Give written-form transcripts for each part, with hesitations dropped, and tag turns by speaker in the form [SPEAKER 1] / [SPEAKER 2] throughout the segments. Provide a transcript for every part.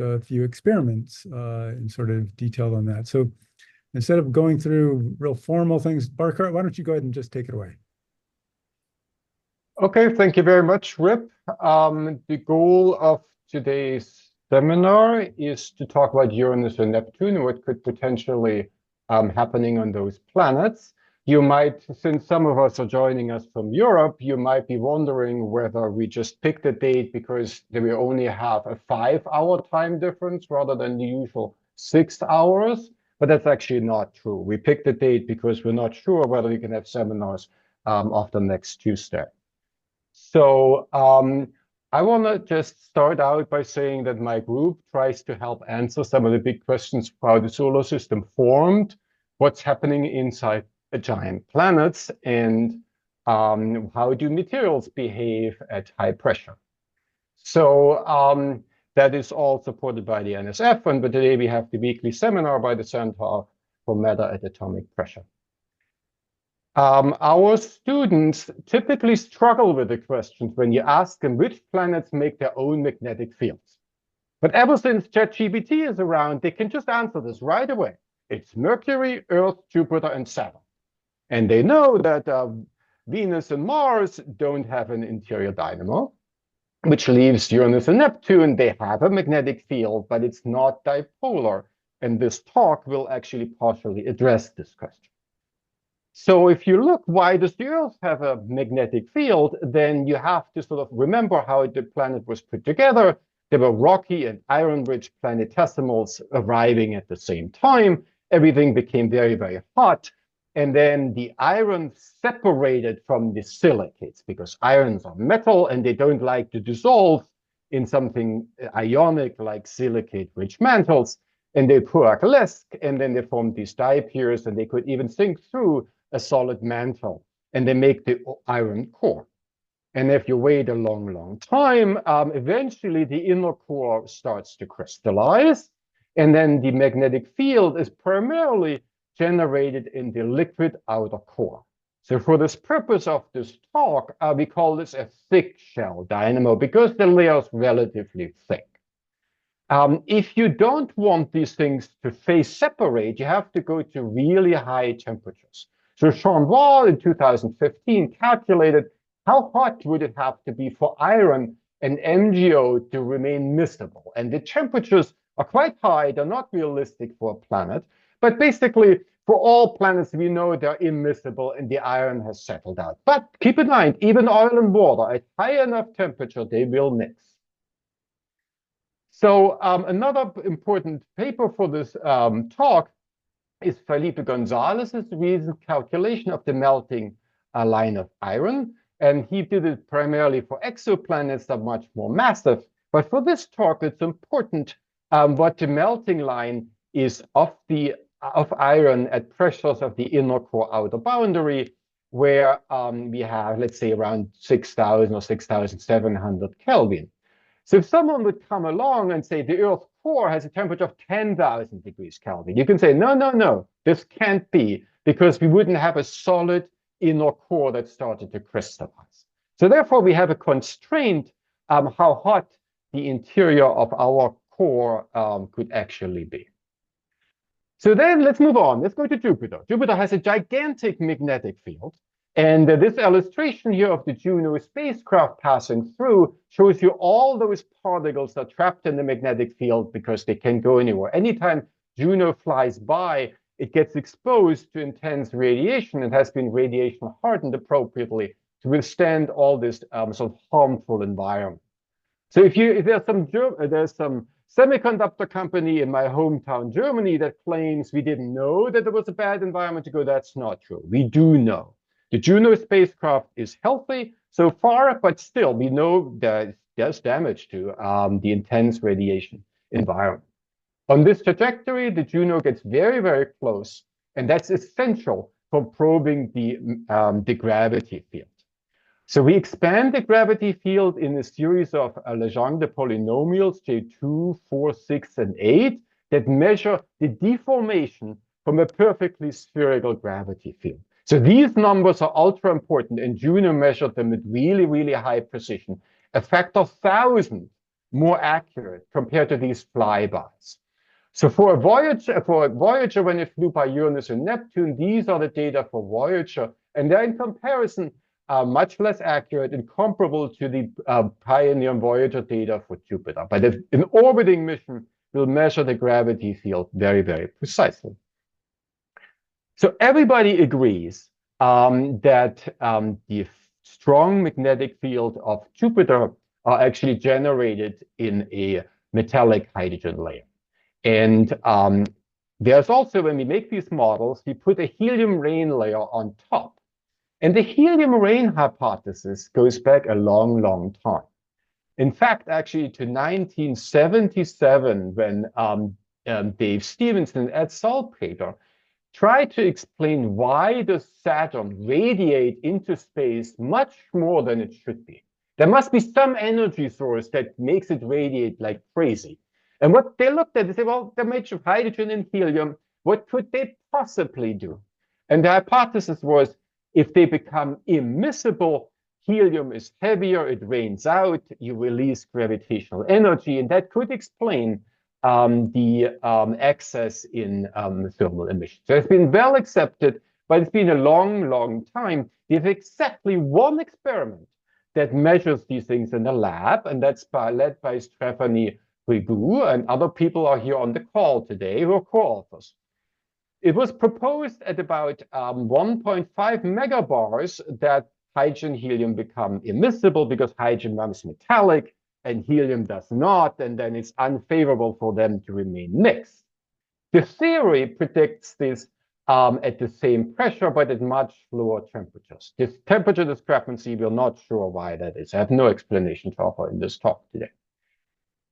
[SPEAKER 1] a few experiments and sort of detailed on that. So instead of going through real formal things, Barker, why don't you go ahead and just take it away?
[SPEAKER 2] Okay, thank you very much, Rip. The goal of today's seminar is to talk about Uranus and Neptune and what could potentially happening on those planets. You might, since some of us are joining us from Europe, you might be wondering whether we just picked a date because we only have a 5-hour time difference rather than the usual 6 hours. But that's actually not true. We picked a date because we're not sure whether we can have seminars after next Tuesday. So I want to just start out by saying that my group tries to help answer some of the big questions for how the solar system formed, what's happening inside the giant planets, and how do materials behave at high pressure. So that is all supported by the NSF, and but today we have the weekly seminar by the Center for Matter at Atomic Pressure. Our students typically struggle with the questions when you ask them which planets make their own magnetic fields. But ever since ChatGPT is around, they can just answer this right away. It's Mercury, Earth, Jupiter, and Saturn. And they know that Venus and Mars don't have an interior dynamo, which leaves Uranus and Neptune. They have a magnetic field, but it's not dipolar. And this talk will actually partially address this question. So if you look, why does the Earth have a magnetic field? Then you have to sort of remember how the planet was put together. There were rocky and iron-rich planetesimals arriving at the same time. Everything became very, very hot. And then the iron separated from the silicates because irons are metal and they don't like to dissolve in something ionic like silicate-rich mantles. And they coalesced, and then they formed these dipairs, and they could even sink through a solid mantle, and they make the iron core. And if you wait a long, long time, eventually the inner core starts to crystallize, and then the magnetic field is primarily generated in the liquid outer core. So for this purpose of this talk, we call this a thick shell dynamo because the layer is relatively thick. If you don't want these things to phase separate, you have to go to really high temperatures. So Sean Wall in 2015 calculated how hot would it have to be for iron and MgO to remain miscible. And the temperatures are quite high. They're not realistic for a planet. But basically, for all planets, we know they're immiscible and the iron has settled out. But keep in mind, even oil and water, at high enough temperature, they will mix. So another important paper for this talk is Felipe Gonzalez's recent calculation of the melting line of iron. And he did it primarily for exoplanets that are much more massive. But for this talk, it's important what the melting line is of iron at pressures of the inner core outer boundary, where we have, let's say, around 6,000 or 6,700 Kelvin. So if someone would come along and say the Earth's core has a temperature of 10,000 degrees Kelvin, you can say, no, no, no, this can't be, because we wouldn't have a solid inner core that started to crystallize. So therefore, we have a constraint how hot the interior of our core could actually be. So then let's move on. Let's go to Jupiter. Jupiter has a gigantic magnetic field. And this illustration here of the Juno spacecraft passing through shows you all those particles that are trapped in the magnetic field because they can't go anywhere. Anytime Juno flies by, it gets exposed to intense radiation. It has been radiation hardened appropriately to withstand all this sort of harmful environment. So if there's some semiconductor company in my hometown, Germany, that claims we didn't know that there was a bad environment to go, that's not true. We do know. The Juno spacecraft is healthy so far, but still we know that there's damage to the intense radiation environment. On this trajectory, the Juno gets very, very close, and that's essential for probing the gravity field. So we expand the gravity field in a series of Legendre polynomials, J2, 4, 6, and 8, that measure the deformation from a perfectly spherical gravity field. So these numbers are ultra important, and Juno measured them at really, really high precision, a factor 1,000 more accurate compared to these flybys. So for Voyager, when it flew by Uranus and Neptune, these are the data for Voyager, and they're in comparison much less accurate and comparable to the Pioneer and Voyager data for Jupiter. But an orbiting mission will measure the gravity field very, very precisely. So everybody agrees that the strong magnetic field of Jupiter are actually generated in a metallic hydrogen layer. And there's also, when we make these models, we put a helium rain layer on top. And the helium rain hypothesis goes back a long, long time. In fact, actually to 1977, when Dave Stevenson and Ed Salpeter tried to explain why does Saturn radiate into space much more than it should be. There must be some energy source that makes it radiate like crazy. And what they looked at, they said, well, they're made of hydrogen and helium. What could they possibly do? And the hypothesis was, if they become immiscible, helium is heavier, it rains out, you release gravitational energy, and that could explain the excess in thermal emissions. So it's been well accepted, but it's been a long, long time. We have exactly one experiment that measures these things in the lab, and that's led by Stephanie Rigoux, and other people are here on the call today who are co-authors. It was proposed at about 1.5 megabars that hydrogen and helium become immiscible because hydrogen runs metallic and helium does not, and then it's unfavorable for them to remain mixed. The theory predicts this at the same pressure, but at much lower temperatures. This temperature discrepancy, we're not sure why that is. I have no explanation to offer in this talk today.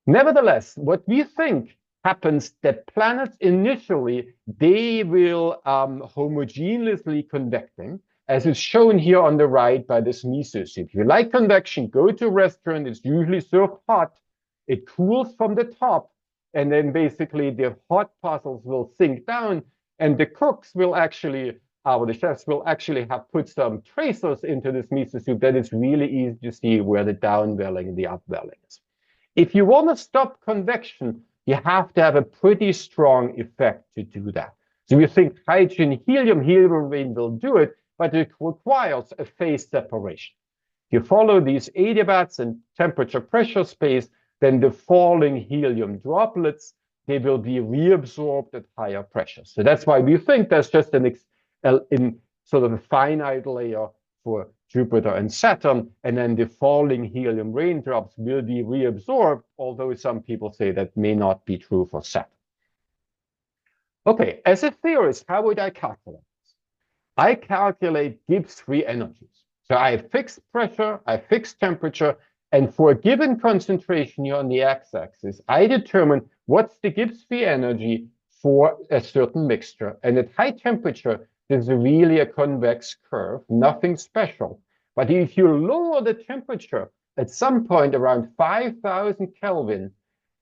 [SPEAKER 2] Nevertheless, what we think happens that planets initially, they will homogeneously convecting, as is shown here on the right by this mesosoup. If you like convection, go to a restaurant, it's usually served hot, it cools from the top, and then basically the hot parcels will sink down, and the cooks will actually, or the chefs will actually have put some tracers into this mesosoup that it's really easy to see where the downwelling and the upwelling is. If you want to stop convection, you have to have a pretty strong effect to do that. So we think hydrogen, helium rain will do it, but it requires a phase separation. If you follow these adiabats in temperature pressure space, then the falling helium droplets, they will be reabsorbed at higher pressures. So that's why we think there's just in sort of a finite layer for Jupiter and Saturn, and then the falling helium raindrops will be reabsorbed, although some people say that may not be true for Saturn. Okay, as a theorist, how would I calculate this? I calculate Gibbs free energies. So I have fixed pressure, I have fixed temperature, and for a given concentration here on the x-axis, I determine what's the Gibbs free energy for a certain mixture. And at high temperature, this is really a convex curve, nothing special. But if you lower the temperature at some point around 5,000 Kelvin,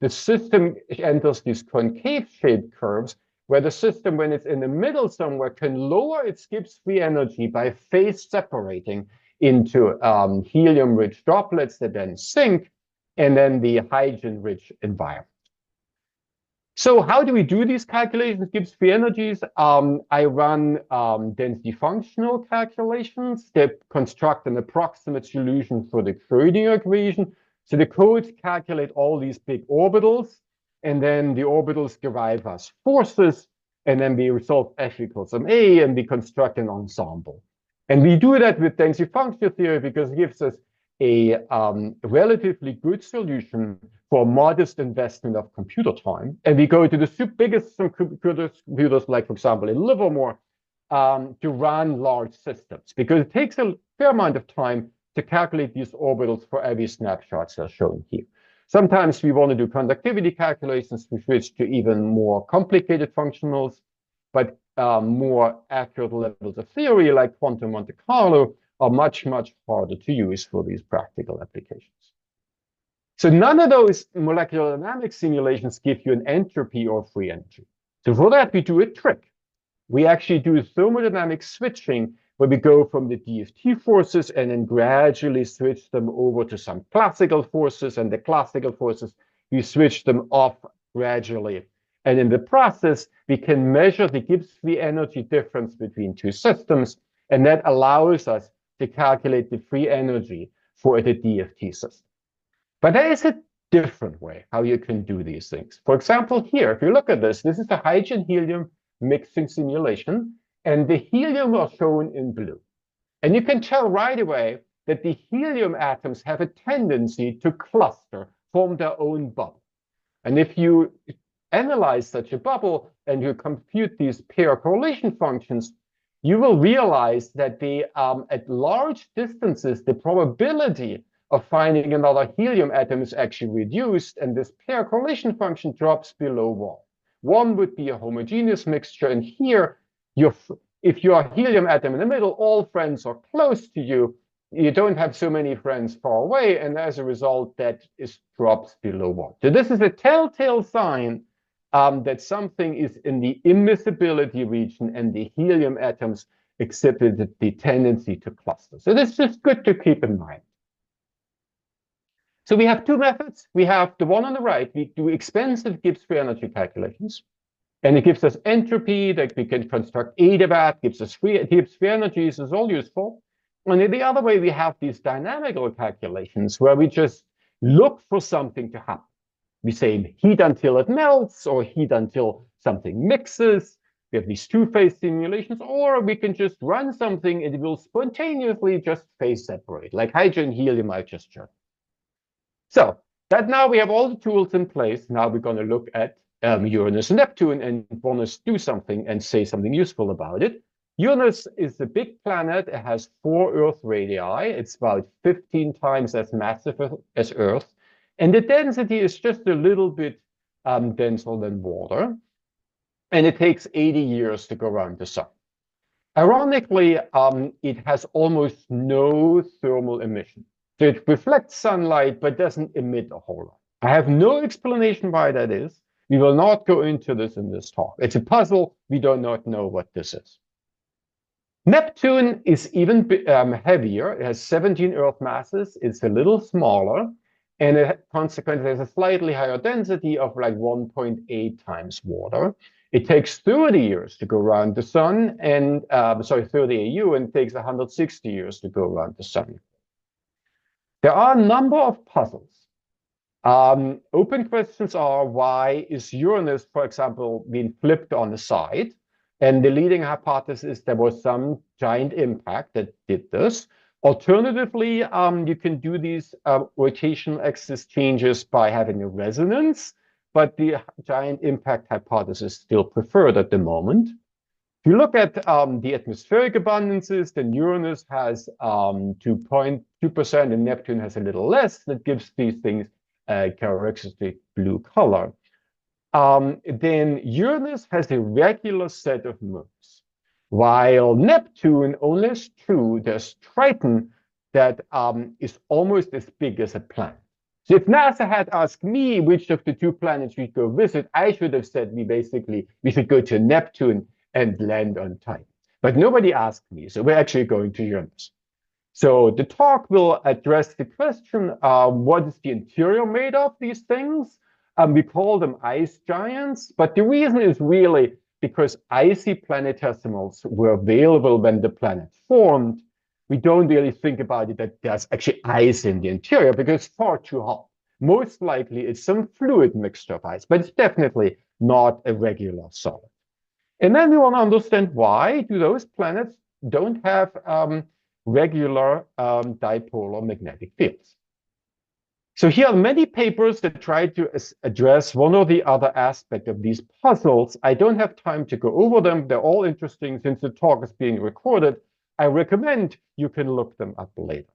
[SPEAKER 2] the system enters these concave-shaped curves, where the system, when it's in the middle somewhere, can lower its Gibbs free energy by phase separating into helium-rich droplets that then sink, and then the hydrogen-rich environment. So how do we do these calculations, Gibbs free energies? I run density functional calculations that construct an approximate solution for the Schrödinger equation. So the codes calculate all these big orbitals, and then the orbitals derive as forces, and then we resolve F equals ma, and we construct an ensemble. And we do that with density functional theory because it gives us a relatively good solution for modest investment of computer time. And we go to the biggest computers, like, for example, in Livermore, to run large systems, because it takes a fair amount of time to calculate these orbitals for every snapshot as shown here. Sometimes we want to do conductivity calculations, we switch to even more complicated functionals, but more accurate levels of theory, like quantum Monte Carlo, are much, much harder to use for these practical applications. So none of those molecular dynamics simulations give you an entropy or free energy. So for that, we do a trick. We actually do thermodynamic switching where we go from the DFT forces and then gradually switch them over to some classical forces, and the classical forces, we switch them off gradually. And in the process, we can measure the Gibbs free energy difference between two systems, and that allows us to calculate the free energy for the DFT system. But there is a different way how you can do these things. For example, here, if you look at this, this is the hydrogen-helium mixing simulation, and the helium are shown in blue. And you can tell right away that the helium atoms have a tendency to cluster, form their own bubble. And if you analyze such a bubble and you compute these pair correlation functions, you will realize that at large distances, the probability of finding another helium atom is actually reduced, and this pair correlation function drops below 1. 1 would be a homogeneous mixture, and here, if you're a helium atom in the middle, all friends are close to you. You don't have so many friends far away, and as a result, that drops below 1. So this is a telltale sign that something is in the immiscibility region, and the helium atoms exhibit the tendency to cluster. So this is just good to keep in mind. So we have two methods. We have the one on the right. We do expensive Gibbs free energy calculations, and it gives us entropy that we can construct adiabat, gives us Gibbs free energies, is all useful. And in the other way, we have these dynamical calculations where we just look for something to happen. We say heat until it melts, or heat until something mixes. We have these two-phase simulations, or we can just run something and it will spontaneously just phase separate, like hydrogen helium I just showed. So that now we have all the tools in place. Now we're going to look at Uranus and Neptune and want to do something and say something useful about it. Uranus is a big planet. It has 4 Earth radii. It's about 15 times as massive as Earth. And the density is just a little bit denser than water. And it takes 80 years to go around the sun. Ironically, it has almost no thermal emission. So it reflects sunlight, but doesn't emit a whole lot. I have no explanation why that is. We will not go into this in this talk. It's a puzzle. We do not know what this is. Neptune is even heavier. It has 17 Earth masses. It's a little smaller. And it consequently has a slightly higher density of like 1.8 times water. It takes 30 years to go around the sun, and 30 AU, and it takes 160 years to go around the sun. There are a number of puzzles. Open questions are, why is Uranus, for example, being flipped on the side? And the leading hypothesis is there was some giant impact that did this. Alternatively, you can do these rotational axis changes by having a resonance, but the giant impact hypothesis is still preferred at the moment. If you look at the atmospheric abundances, then Uranus has 2.2% and Neptune has a little less. That gives these things a characteristic blue color. Then Uranus has a regular set of moons, while Neptune only has 2. There's Triton that is almost as big as a planet. So if NASA had asked me which of the 2 planets we'd go visit, I should have said we should go to Neptune and land on Titan. But nobody asked me, so we're actually going to Uranus. So the talk will address the question, what is the interior made of these things? We call them ice giants, but the reason is really because icy planetesimals were available when the planet formed. We don't really think about it that there's actually ice in the interior because it's far too hot. Most likely it's some fluid mixture of ice, but it's definitely not a regular solid. And then we want to understand, why do those planets don't have regular dipolar magnetic fields? So here are many papers that try to address one or the other aspect of these puzzles. I don't have time to go over them. They're all interesting. Since the talk is being recorded, I recommend you can look them up later.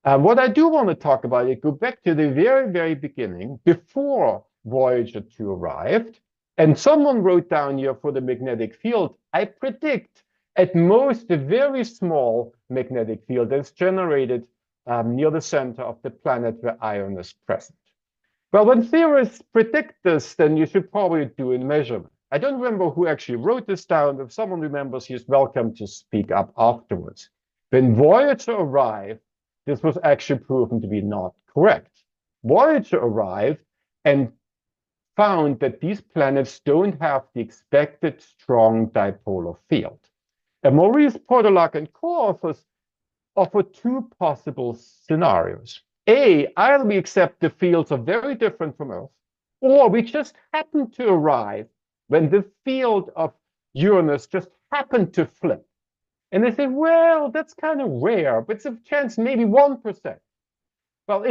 [SPEAKER 2] What I do want to talk about is go back to the very, very beginning, before Voyager 2 arrived. And someone wrote down here for the magnetic field, I predict at most a very small magnetic field that's generated near the center of the planet where iron is present. Well, when theorists predict this, then you should probably do a measurement. I don't remember who actually wrote this down. If someone remembers, he's welcome to speak up afterwards. When Voyager arrived, this was actually proven to be not correct. Voyager arrived and found that these planets don't have the expected strong dipolar field. And Maurice Portolac and co-authors offer two possible scenarios. A, either we accept the fields are very different from Earth, or we just happen to arrive when the field of Uranus just happened to flip. And they say, well, that's kind of rare, but it's a chance maybe 1%. Well,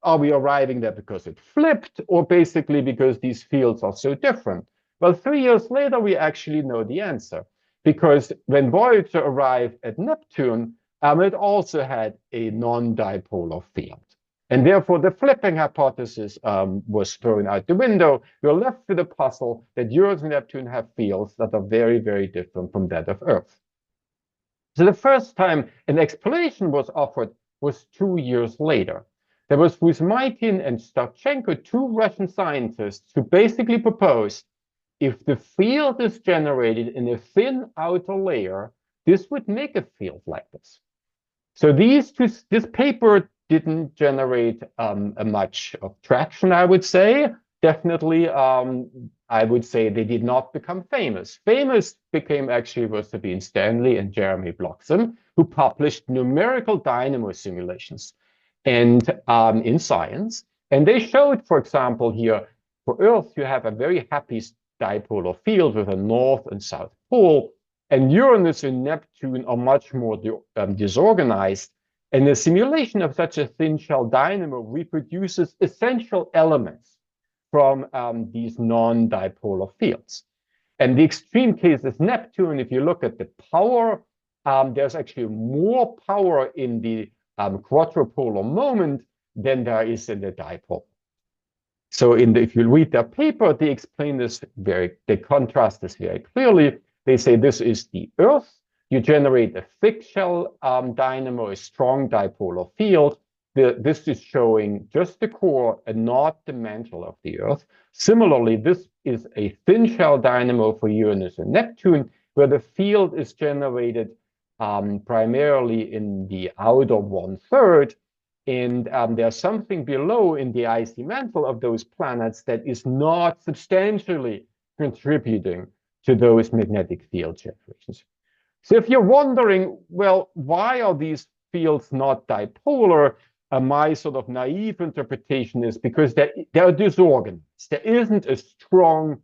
[SPEAKER 2] are we arriving there because it flipped, or basically because these fields are so different? Well, 3 years later, we actually know the answer, because when Voyager arrived at Neptune, it also had a non-dipolar field. And therefore, the flipping hypothesis was thrown out the window. We're left with a puzzle that Uranus and Neptune have fields that are very, very different from that of Earth. So the first time an explanation was offered was 2 years later. There was Rusmaitin and Starchenko, two Russian scientists, who basically proposed if the field is generated in a thin outer layer, this would make a field like this. So this paper didn't generate much of traction, I would say. Definitely, I would say they did not become famous. Famous became actually Sabine Stanley and Jeremy Bloxham, who published numerical dynamo simulations and in Science. And they showed, for example, here, for Earth, you have a very happy dipolar field with a north and south pole, and Uranus and Neptune are much more disorganized. And the simulation of such a thin shell dynamo reproduces essential elements from these non-dipolar fields. And the extreme case is Neptune. If you look at the power, there's actually more power in the quadrupolar moment than there is in the dipole. So if you read their paper, they explain this they contrast this very clearly. They say this is the Earth. You generate a thick shell dynamo, a strong dipolar field. This is showing just the core and not the mantle of the Earth. Similarly, this is a thin shell dynamo for Uranus and Neptune, where the field is generated primarily in the outer 1/3. And there's something below in the icy mantle of those planets that is not substantially contributing to those magnetic field generations. So if you're wondering, well, why are these fields not dipolar? My sort of naive interpretation is because they're disorganized. There isn't a strong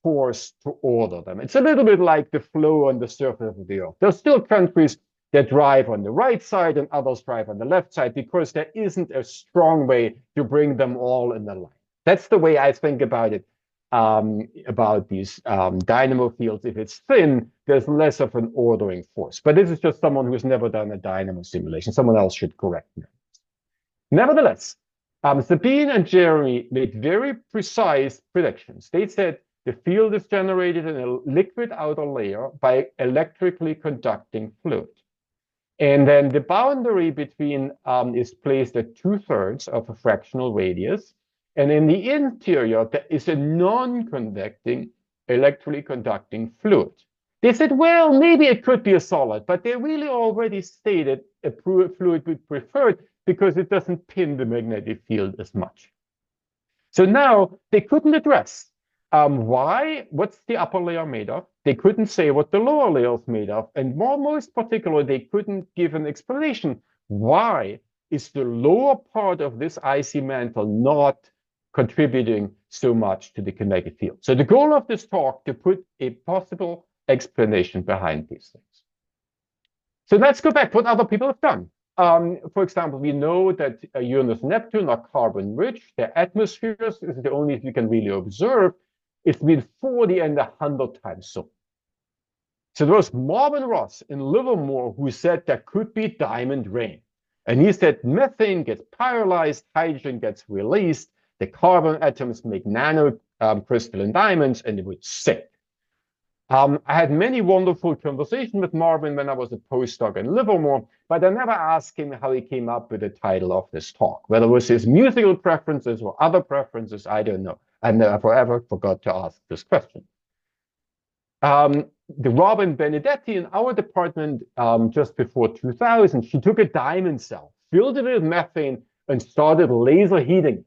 [SPEAKER 2] force to order them. It's a little bit like the flow on the surface of the Earth. There's still countries that drive on the right side and others drive on the left side because there isn't a strong way to bring them all in the line. That's the way I think about it, about these dynamo fields. If it's thin, there's less of an ordering force. But this is just someone who's never done a dynamo simulation. Someone else should correct me. Nevertheless, Sabine and Jeremy made very precise predictions. They said the field is generated in a liquid outer layer by electrically conducting fluid. And then the boundary between is placed at 2/3 of a fractional radius. And in the interior, there is a non-convecting electrically conducting fluid. They said, well, maybe it could be a solid, but they really already stated a fluid would be preferred because it doesn't pin the magnetic field as much. So now they couldn't address why, what's the upper layer made of? They couldn't say what the lower layer is made of. And most particularly, they couldn't give an explanation. Why is the lower part of this icy mantle not contributing so much to the magnetic field? So the goal of this talk to put a possible explanation behind these things. So let's go back to what other people have done. For example, we know that Uranus and Neptune are carbon-rich. Their atmospheres is the only thing we can really observe. It's been 40 and 100 times so. So there was Marvin Ross in Livermore who said there could be diamond rain. And he said methane gets pyrolyzed, hydrogen gets released, the carbon atoms make crystalline diamonds, and it would sink. I had many wonderful conversations with Marvin when I was a postdoc in Livermore, but I never asked him how he came up with the title of this talk. Whether it was his musical preferences or other preferences, I don't know. I never forever forgot to ask this question. The Robin Benedetti in our department, just before 2000, she took a diamond cell, filled it with methane, and started laser heating it.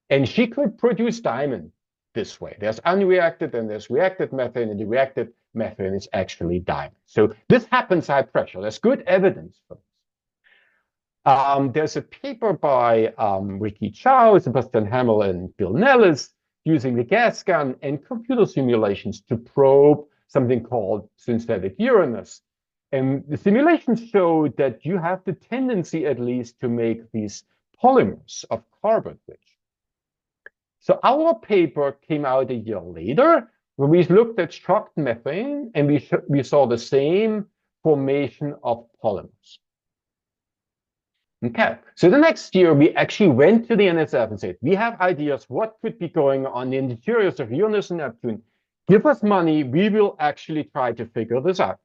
[SPEAKER 2] And she could produce diamond this way. There's unreacted and there's reacted methane, and the reacted methane is actually diamond. So this happens high pressure. There's good evidence for this. There's a paper by Ricky Chow, Sebastian Hamel, and Bill Nellis using the gas gun and computer simulations to probe something called synthetic Uranus. And the simulations show that you have the tendency, at least, to make these polymers of carbon rich. So our paper came out a year later, where we looked at shocked methane, and we saw the same formation of polymers. Okay, so the next year we actually went to the NSF and said, we have ideas what could be going on in the interiors of Uranus and Neptune. Give us money, we will actually try to figure this out.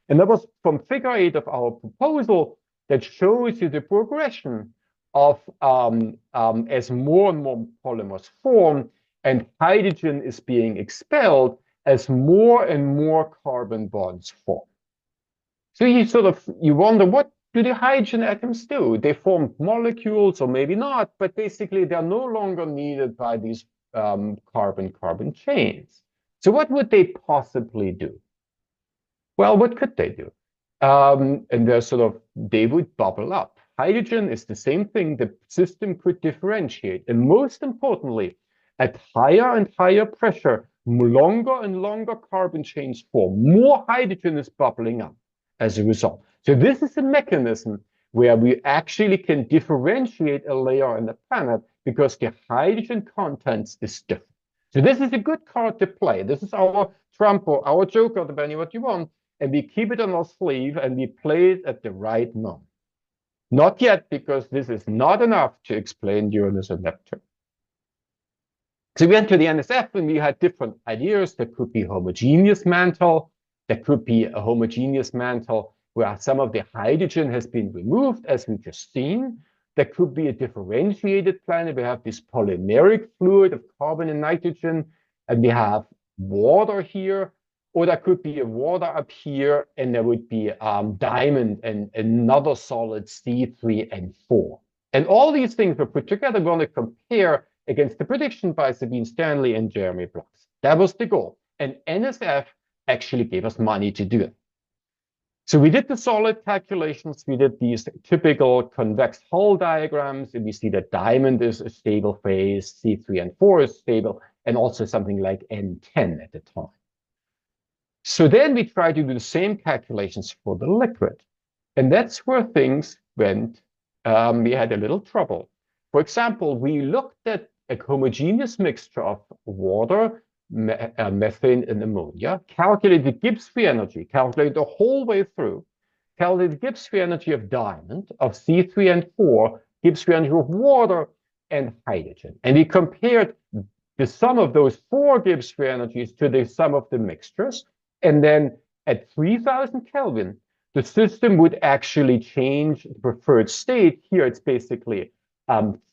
[SPEAKER 2] And that was from figure 8 of our proposal that shows you the progression of as more and more polymers form and hydrogen is being expelled as more and more carbon bonds form. So you wonder, what do the hydrogen atoms do? They form molecules, or maybe not, but basically they're no longer needed by these carbon-carbon chains. So what would they possibly do? Well, what could they do? And they would bubble up. Hydrogen is the same thing the system could differentiate. And most importantly, at higher and higher pressure, longer and longer carbon chains form. More hydrogen is bubbling up as a result. So this is a mechanism where we actually can differentiate a layer on the planet because the hydrogen contents is different. So this is a good card to play. This is our trump or our joker, depending what you want. And we keep it on our sleeve and we play it at the right moment. Not yet, because this is not enough to explain Uranus and Neptune. So we went to the NSF and we had different ideas. There could be homogeneous mantle. There could be a homogeneous mantle where some of the hydrogen has been removed, as we just seen. There could be a differentiated planet. We have this polymeric fluid of carbon and nitrogen, and we have water here. Or there could be a water up here, and there would be diamond and another solid C3 and 4. And all these things were put together. We want to compare against the prediction by Sabine Stanley and Jeremy Blocks. That was the goal. And NSF actually gave us money to do it. So we did the solid calculations. We did these typical convex hull diagrams, and we see that diamond is a stable phase, C3 and 4 is stable, and also something like N10 at the time. So then we tried to do the same calculations for the liquid. And that's where things went, we had a little trouble. For example, we looked at a homogeneous mixture of water, methane, and ammonia, calculated the Gibbs free energy, calculated the whole way through, calculated the Gibbs free energy of diamond, of C3 and 4, Gibbs free energy of water, and hydrogen. And we compared the sum of those 4 Gibbs free energies to the sum of the mixtures. And then at 3000 Kelvin, the system would actually change the preferred state. Here it's basically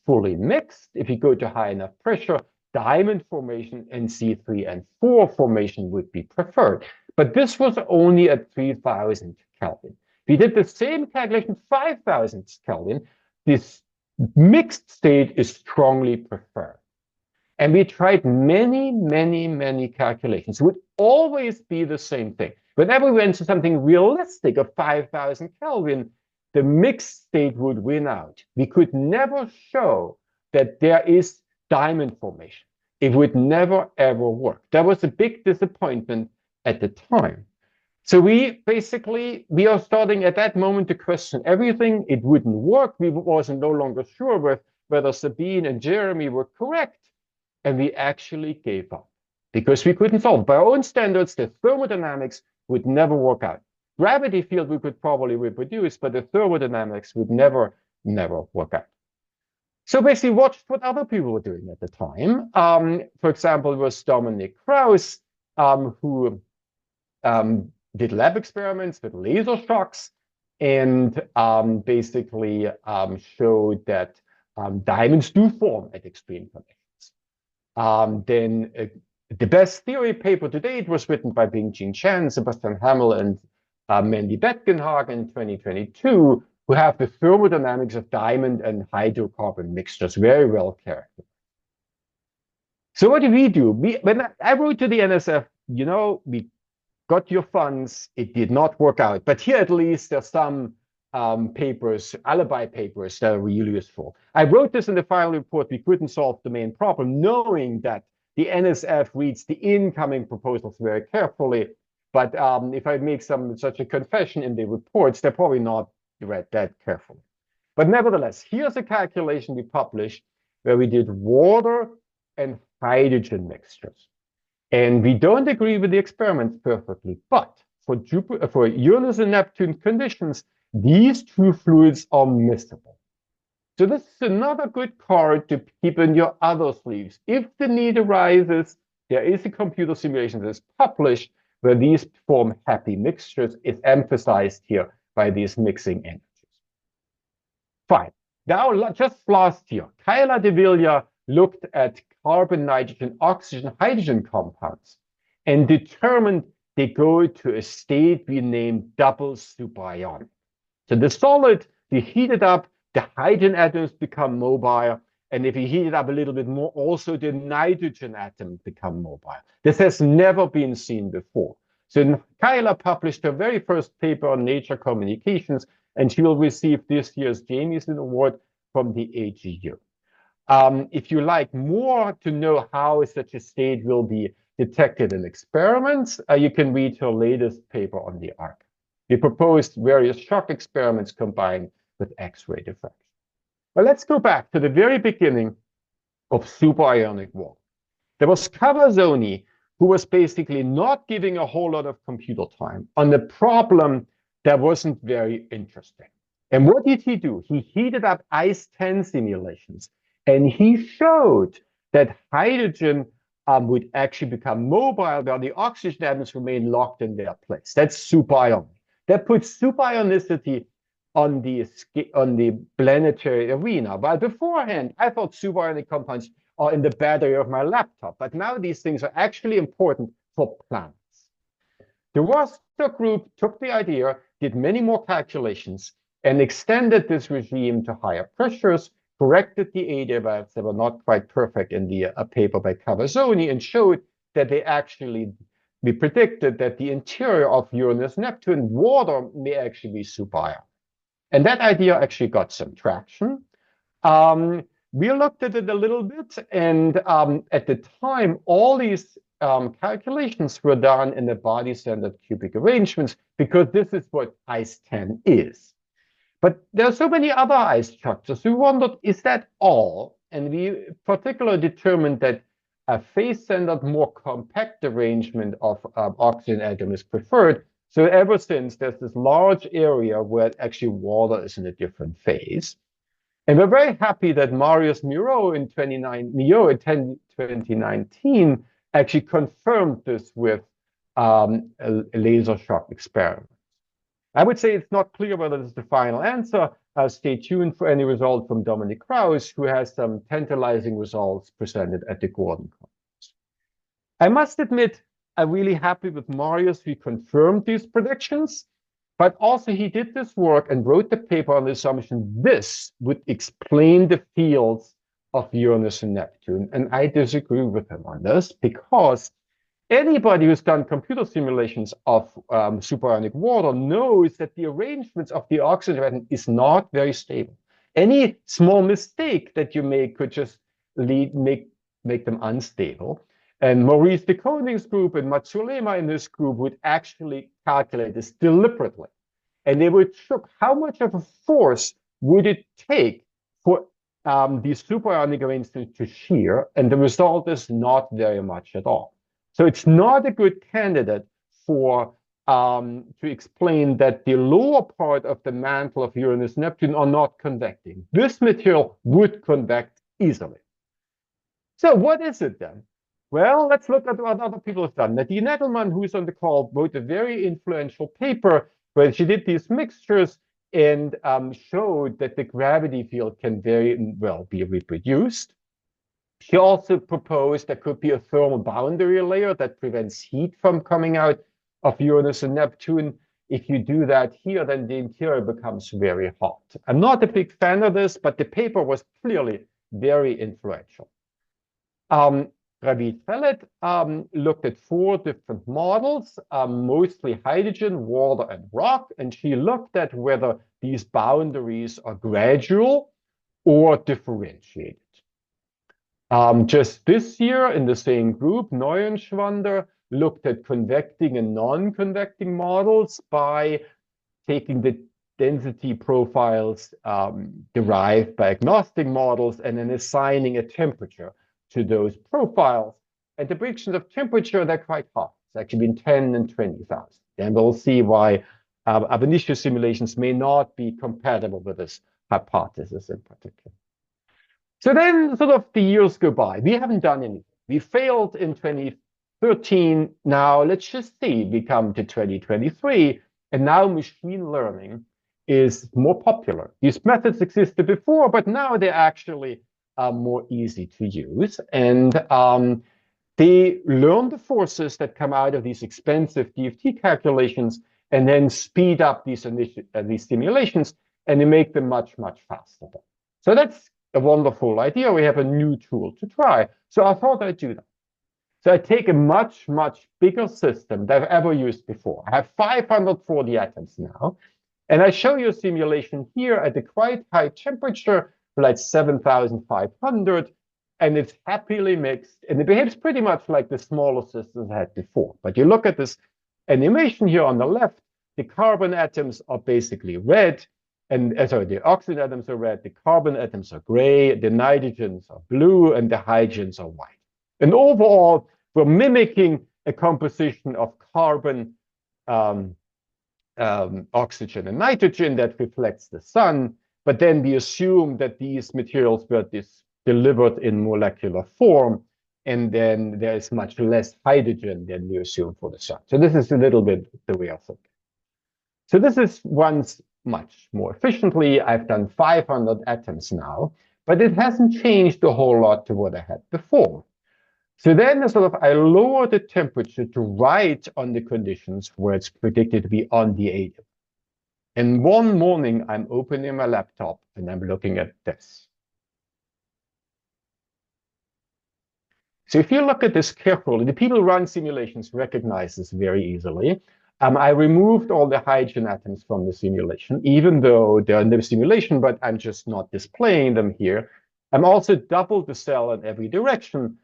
[SPEAKER 2] fully mixed. If you go to high enough pressure, diamond formation and C3 and 4 formation would be preferred. But this was only at 3000 Kelvin. We did the same calculation 5000 Kelvin. This mixed state is strongly preferred. And we tried many, many, many calculations. It would always be the same thing. Whenever we went to something realistic of 5000 Kelvin, the mixed state would win out. We could never show that there is diamond formation. It would never, ever work. That was a big disappointment at the time. So we are starting at that moment to question everything. It wouldn't work. We wasn't no longer sure whether Sabine and Jeremy were correct. And we actually gave up because we couldn't solve. By our own standards, the thermodynamics would never work out. Gravity field we could probably reproduce, but the thermodynamics would never work out. So basically watched what other people were doing at the time. For example, it was Dominic Krauss, who did lab experiments with laser shocks and basically showed that diamonds do form at extreme conditions. Then The best theory paper to date was written by Bing-Jing Chen, Sebastian Hamel, and Mandy Betgenhagen in 2022, who have the thermodynamics of diamond and hydrocarbon mixtures very well characterized. So what do? When I wrote to the NSF, we got your funds, it did not work out. But here at least there's some papers, alibi papers that are really useful. I wrote this in the final report, we couldn't solve the main problem, knowing that the NSF reads the incoming proposals very carefully. But if I make such a confession in the reports, they're probably not read that carefully. But nevertheless, here's a calculation we published where we did water and hydrogen mixtures. And we don't agree with the experiments perfectly, but for Uranus and Neptune conditions, these two fluids are miscible. So this is another good card to keep in your other sleeves. If the need arises, there is a computer simulation that is published where these form happy mixtures. It's emphasized here by these mixing energies. Fine. Now, just last year, Kyla de Villa looked at carbon, nitrogen, oxygen, hydrogen compounds and determined they go to a state we named double superionic. So the solid, we heat it up, the hydrogen atoms become mobile, and if you heat it up a little bit more, also the nitrogen atoms become mobile. This has never been seen before. So Kyla published her very first paper on Nature Communications, and she will receive this year's Jamieson Award from the AGU. If you like more to know how such a state will be detected in experiments, you can read her latest paper on the arc. We proposed various shock experiments combined with X-ray diffraction. But let's go back to the very beginning of superionic water. There was Cavazzoni, who was basically not giving a whole lot of computer time on a problem that wasn't very interesting. And what did he do? He heated up ICE-10 simulations, and he showed that hydrogen would actually become mobile while the oxygen atoms remain locked in their place. That's superionic. That puts superionicity on the planetary arena. But beforehand, I thought superionic compounds are in the battery of my laptop. But now these things are actually important for planets. The Rostock group took the idea, did many more calculations, and extended this regime to higher pressures, corrected the adiabats that were not quite perfect in the paper by Cavazzoni, and showed that we predicted that the interior of Uranus Neptune water may actually be superionic. And that idea actually got some traction. We looked at it a little bit, and at the time, all these calculations were done in the body-standard cubic arrangements, because this is what ICE-10 is. But there are so many other ice structures. We wondered, is that all? And we particularly determined that a face-centered, more compact arrangement of oxygen atom is preferred. So ever since, there's this large area where actually water is in a different phase. And we're very happy that Marius Miro in 2019 actually confirmed this with a laser shock experiment. I would say it's not clear whether this is the final answer. Stay tuned for any result from Dominic Krauss, who has some tantalizing results presented at the Gordon Conference. I must admit, I'm really happy with Marius. He confirmed these predictions, but also he did this work and wrote the paper on the assumption this would explain the fields of Uranus and Neptune. And I disagree with him on this, because anybody who's done computer simulations of superionic water knows that the arrangements of the oxygen atom is not very stable. Any small mistake that you make could just make them unstable. And Maurice de Koning's group and Matsulema in this group would actually calculate this deliberately. And they would show how much of a force would it take for these superionic arrangements to shear, and the result is not very much at all. So it's not a good candidate for to explain that the lower part of the mantle of Uranus and Neptune are not convecting. This material would convect easily. So what is it then? Well, let's look at what other people have done. Nadine Edelman, who's on the call, wrote a very influential paper where she did these mixtures and showed that the gravity field can very well be reproduced. She also proposed there could be a thermal boundary layer that prevents heat from coming out of Uranus and Neptune. If you do that here, then the interior becomes very hot. I'm not a big fan of this, but the paper was clearly very influential. Ravid Fellet looked at 4 different models, mostly hydrogen, water, and rock, and she looked at whether these boundaries are gradual or differentiated. Just this year, in the same group, Neuenschwander looked at convecting and non-convecting models by taking the density profiles derived by agnostic models and then assigning a temperature to those profiles. And the predictions of temperature, they're quite hot. It's actually been 10 and 20,000. And we'll see why ab initio simulations may not be compatible with this hypothesis in particular. So then sort of the years go by. We haven't done anything. We failed in 2013. Now let's just see, we come to 2023, and now machine learning is more popular. These methods existed before, but now they're actually more easy to use. And they learn the forces that come out of these expensive DFT calculations and then speed up these simulations, and they make them much, much faster. So that's a wonderful idea. We have a new tool to try. So I thought I'd do that. So I take a much, much bigger system that I've ever used before. I have 540 atoms now. And I show you a simulation here at a quite high temperature, like 7,500. And it's happily mixed. And it behaves pretty much like the smaller systems I had before. But you look at this animation here on the left, the carbon atoms are basically red. And sorry, the oxygen atoms are red, the carbon atoms are gray, the nitrogens are blue, and the hydrogens are white. And overall, we're mimicking a composition of carbon, oxygen, and nitrogen that reflects the sun. But then we assume that these materials were delivered in molecular form, and then there is much less hydrogen than we assume for the sun. So this is a little bit the way of thinking. So this is once much more efficiently. I've done 500 atoms now, but it hasn't changed a whole lot to what I had before. So then I lower the temperature to right on the conditions where it's predicted to be on the 8th. And one morning, I'm opening my laptop and I'm looking at this. So if you look at this carefully, the people who run simulations recognize this very easily. I removed all the hydrogen atoms from the simulation, even though they're in the simulation, but I'm just not displaying them here. I'm also doubled the cell in every direction,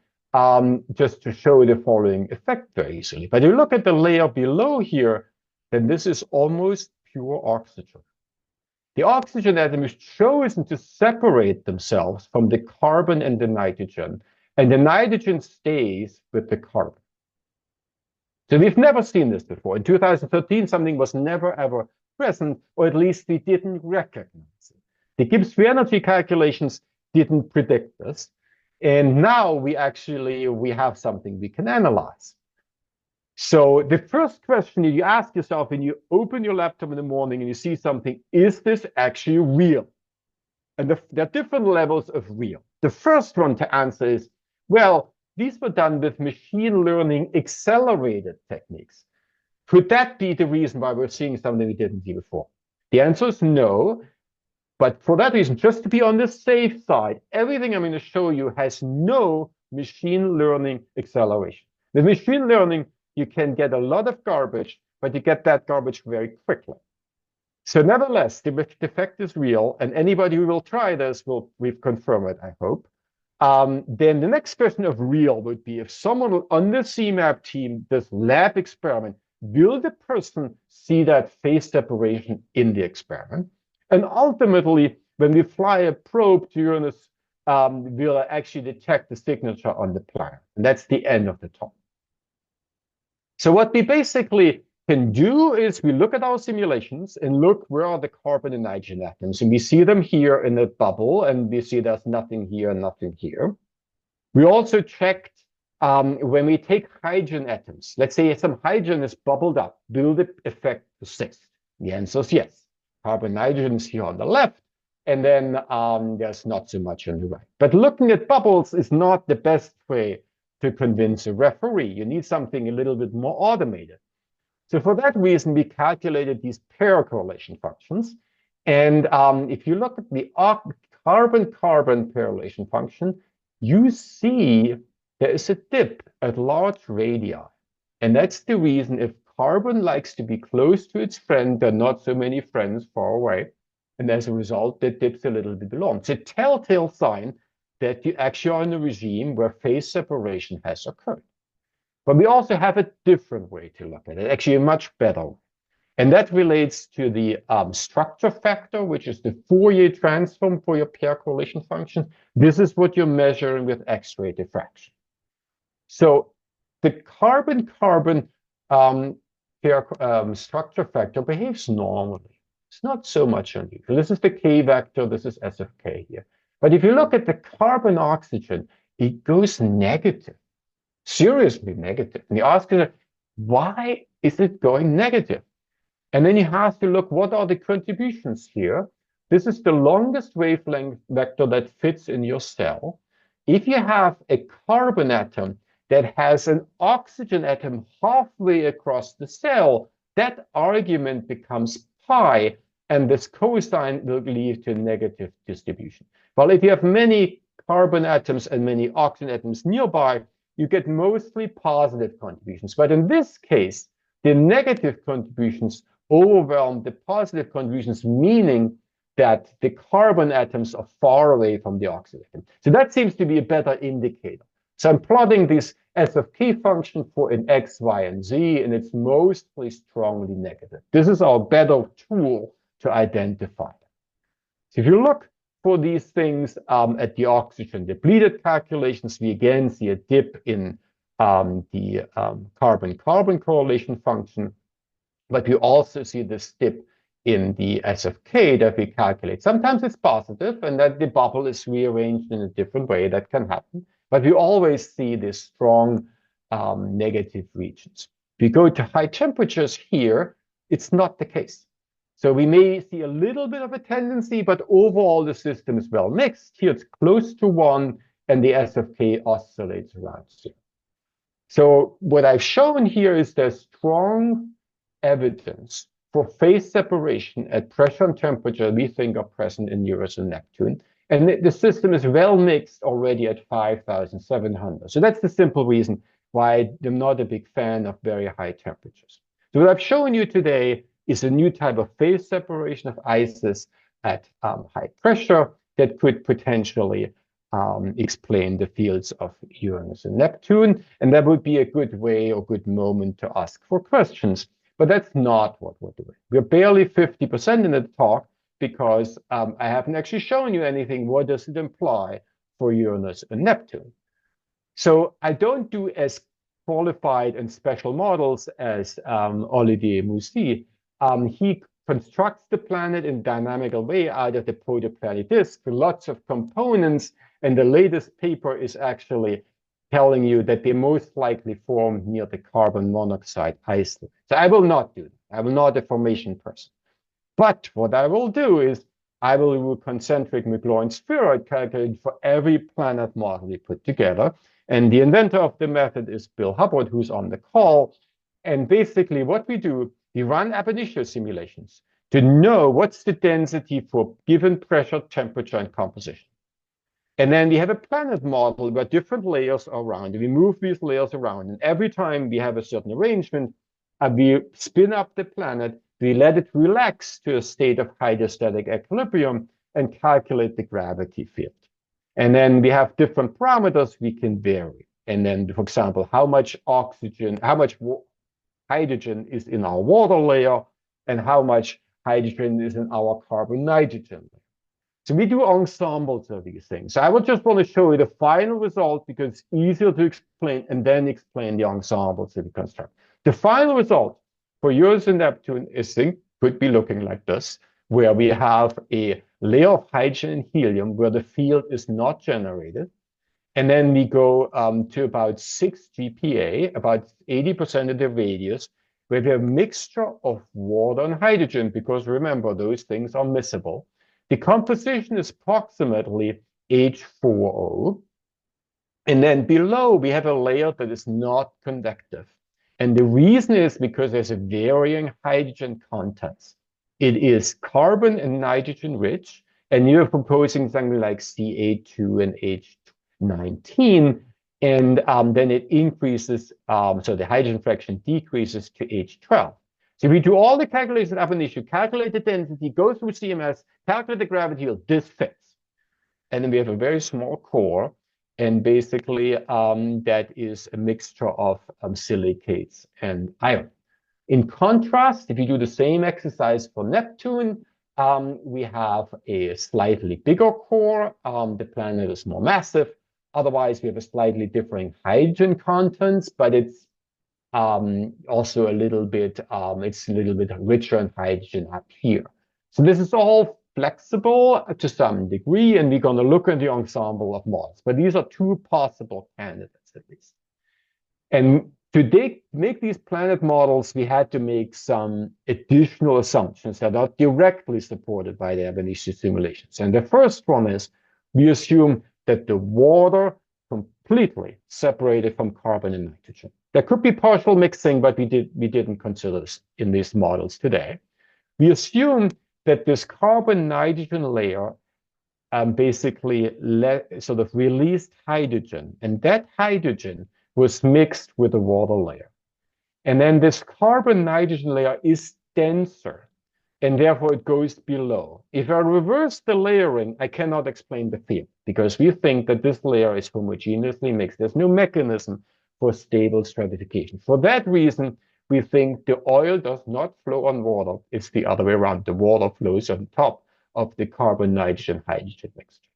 [SPEAKER 2] just to show the following effect very easily. But if you look at the layer below here, then this is almost pure oxygen. The oxygen atom is chosen to separate themselves from the carbon and the nitrogen, and the nitrogen stays with the carbon. So we've never seen this before. In 2013, something was never, ever present, or at least we didn't recognize it. The Gibbs free energy calculations didn't predict this. And now we have something we can analyze. So the first question you ask yourself when you open your laptop in the morning and you see something, is this actually real? And there are different levels of real. The first one to answer is, well, these were done with machine learning accelerated techniques. Could that be the reason why we're seeing something we didn't see before? The answer is no. But for that reason, just to be on the safe side, everything I'm going to show you has no machine learning acceleration. With machine learning, you can get a lot of garbage, but you get that garbage very quickly. So nevertheless, the effect is real, and anybody who will try this we've confirmed it, I hope. Then the next question of real would be if someone on the CMAP team does lab experiment, will the person see that phase separation in the experiment? And ultimately, when we fly a probe to Uranus, we'll actually detect the signature on the planet. And that's the end of the talk. So what we basically can do is we look at our simulations and look where are the carbon and nitrogen atoms. And we see them here in a bubble, and we see there's nothing here and nothing here. We also checked when we take hydrogen atoms, let's say some hydrogen is bubbled up, will the effect persist? The answer is yes. Carbon nitrogen is here on the left, and then there's not so much on the right. But looking at bubbles is not the best way to convince a referee. You need something a little bit more automated. So for that reason, we calculated these pair correlation functions. And if you look at the carbon-carbon pair correlation function, you see there is a dip at large radii. And that's the reason if carbon likes to be close to its friend, there are not so many friends far away. And as a result, that dips a little bit below. It's a telltale sign that you actually are in a regime where phase separation has occurred. But we also have a different way to look at it, actually a much better way. And that relates to the structure factor, which is the Fourier transform for your pair correlation function. This is what you're measuring with X-ray diffraction. So the carbon-carbon pair structure factor behaves normally. It's not so much unusual. This is the K vector. This is S of K here. But if you look at the carbon-oxygen, it goes negative, seriously negative. And you ask yourself, why is it going negative? And then you have to look, what are the contributions here? This is the longest wavelength vector that fits in your cell. If you have a carbon atom that has an oxygen atom halfway across the cell, that argument becomes pi, and this cosine will lead to a negative distribution. Well, if you have many carbon atoms and many oxygen atoms nearby, you get mostly positive contributions. But in this case, the negative contributions overwhelm the positive contributions, meaning that the carbon atoms are far away from the oxygen atom. So that seems to be a better indicator. So I'm plotting this S of K function for an X, Y, and Z, and it's mostly strongly negative. This is our better tool to identify them. So if you look for these things at the oxygen depleted calculations, we again see a dip in the carbon-carbon correlation function, but we also see this dip in the S of K that we calculate. Sometimes it's positive, and that the bubble is rearranged in a different way. That can happen. But we always see these strong negative regions. If we go to high temperatures here, it's not the case. So we may see a little bit of a tendency, but overall the system is well mixed. Here it's close to 1, and the S of K oscillates around 0. So what I've shown here is there's strong evidence for phase separation at pressure and temperature we think are present in Uranus and Neptune. And the system is well mixed already at 5,700. So that's the simple reason why I'm not a big fan of very high temperatures. So what I've shown you today is a new type of phase separation of ices at high pressure that could potentially explain the fields of Uranus and Neptune. And that would be a good way or good moment to ask for questions. But that's not what we're doing. We're barely 50% in the talk because I haven't actually shown you anything. What does it imply for Uranus and Neptune? So I don't do as qualified and special models as Olivier Moussy. He constructs the planet in a dynamical way out of the protoplanet disk with lots of components. And the latest paper is actually telling you that they most likely formed near the carbon monoxide isolate. So I will not do that. I will not a formation person. But what I will do is I will do a concentric Maclaurin spheroid calculated for every planet model we put together. And the inventor of the method is Bill Hubbard, who's on the call. And basically what we do, we run ab initio simulations to know what's the density for given pressure, temperature, and composition. And then we have a planet model where different layers are around. We move these layers around. And every time we have a certain arrangement, we spin up the planet, we let it relax to a state of hydrostatic equilibrium and calculate the gravity field. And then we have different parameters we can vary. And then, for example, how much oxygen, how much hydrogen is in our water layer, and how much hydrogen is in our carbon-nitrogen layer. So we do ensembles of these things. So I would just want to show you the final result because it's easier to explain and then explain the ensembles that we construct. The final result for Uranus and Neptune is could be looking like this, where we have a layer of hydrogen and helium where the field is not generated. And then we go to about 6 GPa, about 80% of the radius, where we have a mixture of water and hydrogen, because remember, those things are miscible. The composition is approximately H4O. And then below, we have a layer that is not convective. And the reason is because there's a varying hydrogen contents. It is carbon and nitrogen rich, and you're proposing something like Ca2 and H19, and then it increases, so the hydrogen fraction decreases to H12. So if we do all the calculations ab initio, calculate the density, go through CMS, calculate the gravity field, this fits. And then we have a very small core, and basically that is a mixture of silicates and iron. In contrast, if you do the same exercise for Neptune, we have a slightly bigger core. The planet is more massive. Otherwise, we have a slightly differing hydrogen contents, but it's also a little bit, richer in hydrogen up here. So this is all flexible to some degree, and we're going to look at the ensemble of models. But these are two possible candidates, at least. And to make these planet models, we had to make some additional assumptions that are directly supported by the ab initio simulations. And the first one is we assume that the water completely separated from carbon and nitrogen. There could be partial mixing, but we didn't consider this in these models today. We assume that this carbon-nitrogen layer basically sort of released hydrogen, and that hydrogen was mixed with the water layer. And then this carbon-nitrogen layer is denser, and therefore it goes below. If I reverse the layering, I cannot explain the field, because we think that this layer is homogeneously mixed. There's no mechanism for stable stratification. For that reason, we think the oil does not flow on water. It's the other way around. The water flows on top of the carbon-nitrogen-hydrogen mixture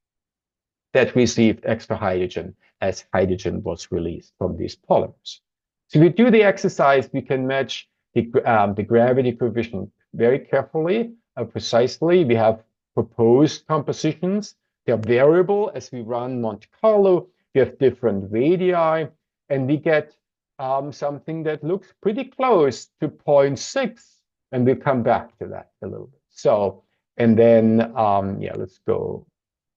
[SPEAKER 2] that received extra hydrogen as hydrogen was released from these polymers. So if we do the exercise, we can match the gravity coefficient very carefully, precisely. We have proposed compositions. They're variable as we run Monte Carlo. We have different radii, and we get something that looks pretty close to 0.6, and we'll come back to that a little bit. So, and then, let's go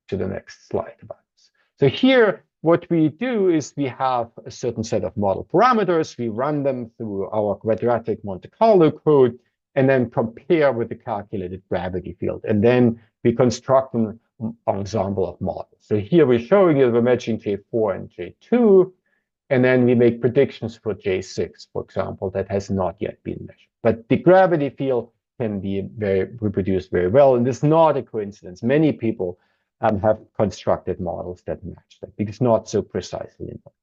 [SPEAKER 2] to the next slide about this. So here, what we do is we have a certain set of model parameters. We run them through our quadratic Monte Carlo code, and then compare with the calculated gravity field. And then we construct an ensemble of models. So here we're showing you we're matching J4 and J2, and then we make predictions for J6, for example, that has not yet been measured. But the gravity field can be reproduced very well, and this is not a coincidence. Many people have constructed models that match that, because it's not so precisely involved.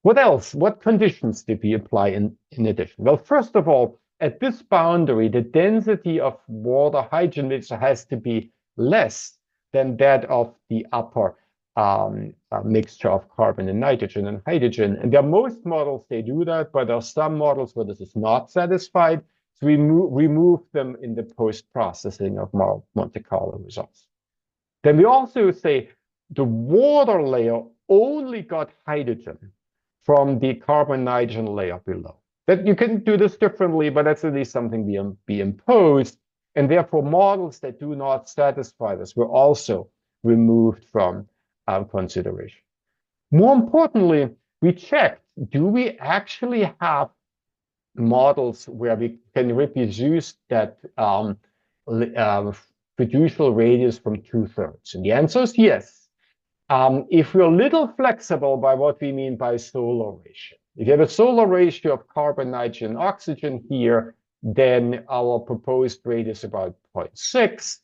[SPEAKER 2] What else? What conditions did we apply in addition? Well, first of all, at this boundary, the density of water hydrogen mixture has to be less than that of the upper mixture of carbon and nitrogen and hydrogen. And there are most models, they do that, but there are some models where this is not satisfied. So we remove them in the post-processing of Monte Carlo results. Then we also say the water layer only got hydrogen from the carbon-nitrogen layer below. That you can do this differently, but that's at least something be imposed. And therefore, models that do not satisfy this were also removed from consideration. More importantly, we checked, do we actually have models where we can reproduce that fiducial radius from 2/3? And the answer is yes. If we're a little flexible by what we mean by solar ratio. If you have a solar ratio of carbon, nitrogen, oxygen here, then our proposed rate is about 0.6.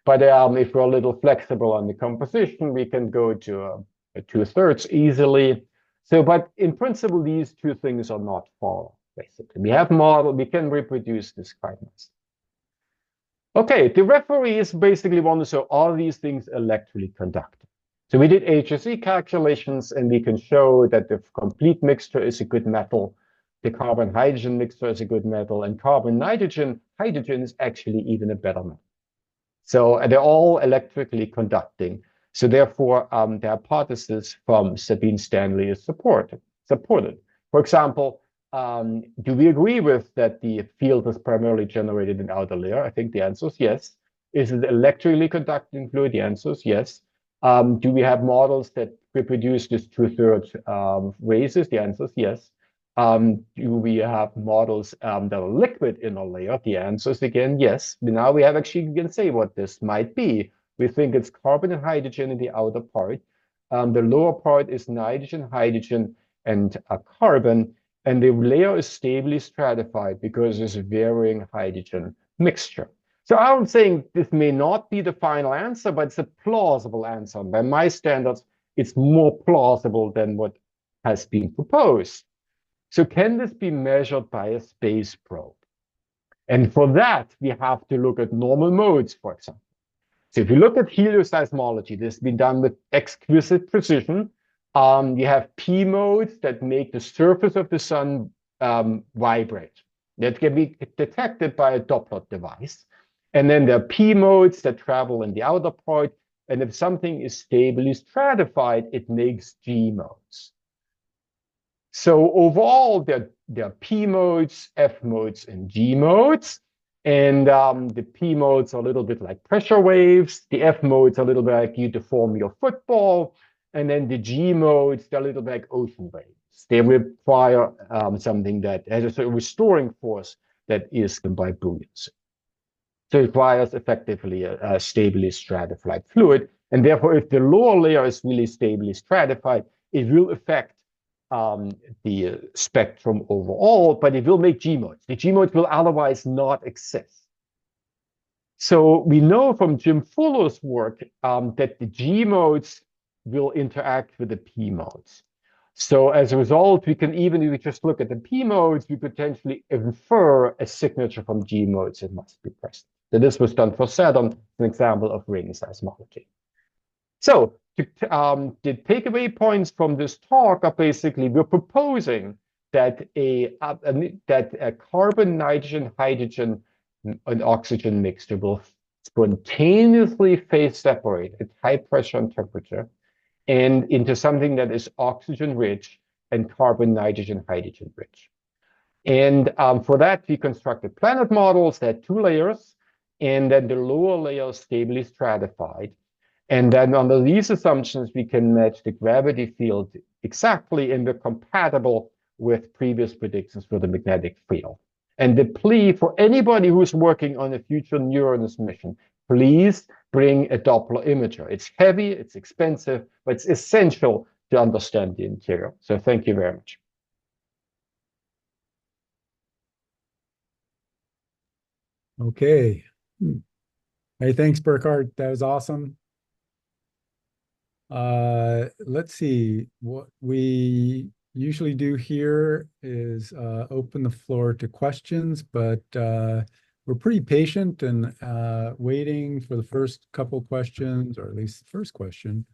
[SPEAKER 2] But if we're a little flexible on the composition, we can go to a 2/3 easily. So, but in principle, these two things are not far, basically. We have model, we can reproduce this quite nicely. Okay, the referees basically want to show all these things electrically conducted. So we did HSE calculations, and we can show that the complete mixture is a good metal. The carbon-hydrogen mixture is a good metal, and carbon-nitrogen, hydrogen is actually even a better metal. So they're all electrically conducting. So therefore, the hypothesis from Sabine Stanley is supported. For example, do we agree with that the field is primarily generated in outer layer? I think the answer is yes. Is it electrically conducting fluid? The answer is yes. Do we have models that reproduce this 2/3 rhesus? The answer is yes. Do we have models that are liquid in a layer? The answer is again yes. Now we can say what this might be. We think it's carbon and hydrogen in the outer part. The lower part is nitrogen, hydrogen, and carbon, and the layer is stably stratified because there's a varying hydrogen mixture. So I'm saying this may not be the final answer, but it's a plausible answer. By my standards, it's more plausible than what has been proposed. So can this be measured by a space probe? And for that, we have to look at normal modes, for example. So if you look at helioseismology, this has been done with exquisite precision. You have P modes that make the surface of the sun vibrate. That can be detected by a Doppler device. And then there are P modes that travel in the outer part. And if something is stably stratified, it makes G modes. So overall, there are P modes, F modes, and G modes. And the P modes are a little bit like pressure waves. The F modes are a little bit like you deform your football. And then the G modes, they're a little bit like ocean waves. They require something that has a restoring force that is by buoyancy. So it requires effectively a stably stratified fluid. And therefore, if the lower layer is really stably stratified, it will affect the spectrum overall, but it will make G modes. The G modes will otherwise not exist. So we know from Jim Fuller's work that the G modes will interact with the P modes. So as a result, we can even, if we just look at the P modes, we potentially infer a signature from G modes that must be present. So this was done for Saturn, an example of ring seismology. So the takeaway points from this talk are basically we're proposing that a carbon, nitrogen, hydrogen, and oxygen mixture will spontaneously phase separate at high pressure and temperature and into something that is oxygen rich and carbon, nitrogen, hydrogen rich. And for that, we constructed planet models that had 2 layers, and then the lower layer is stably stratified. And then under these assumptions, we can match the gravity field exactly, and we're compatible with previous predictions for the magnetic field. And the plea for anybody who's working on a future Uranus mission, please bring a Doppler imager. It's heavy, it's expensive, but it's essential to understand the interior. So thank you very much.
[SPEAKER 1] Okay. Hey, thanks, Burkhard. That was awesome. Let's see. What we usually do here is open the floor to questions, but we're pretty patient and waiting for the first couple questions, or at least the first question.